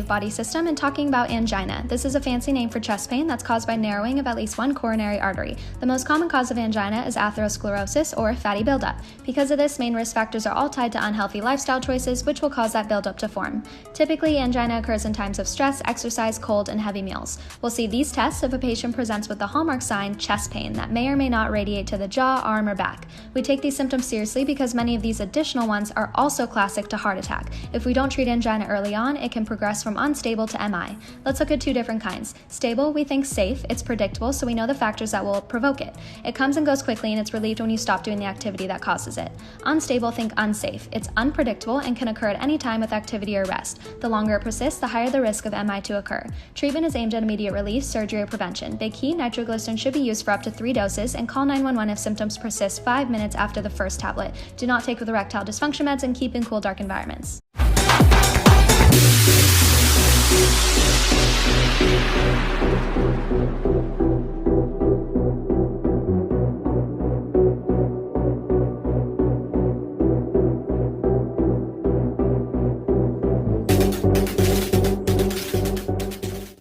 body system and talking about angina. This is a fancy name for chest pain that's caused by narrowing of at least one coronary artery. The most common cause of angina is atherosclerosis or fatty buildup. Because of this, main risk factors are all tied to unhealthy lifestyle choices, which will cause that buildup to form. Typically, angina occurs in times of stress, exercise, cold, and heavy meals. We'll see these tests if a patient presents with the hallmark sign, chest pain, that may or may not radiate to the jaw, arm, or back. We take these symptoms seriously because many of these additional ones are also classic to heart attack. If we don't treat angina early on, it can progress from unstable to MI. Let's look at two different kinds. Stable, we think safe, it's predictable, so we know the factors that will provoke it. It comes and goes quickly and it's relieved when you stop doing the activity that causes it. Unstable, think unsafe. It's unpredictable and can occur at any time with activity or rest. The longer it persists, the higher the risk of MI to occur. Treatment is aimed at immediate relief, surgery, or prevention. Big key, nitroglycerin should be used for up to 3 doses, and call 911 if symptoms persist 5 minutes after the first tablet. Do not take with erectile dysfunction meds and keep in cool, dark environments.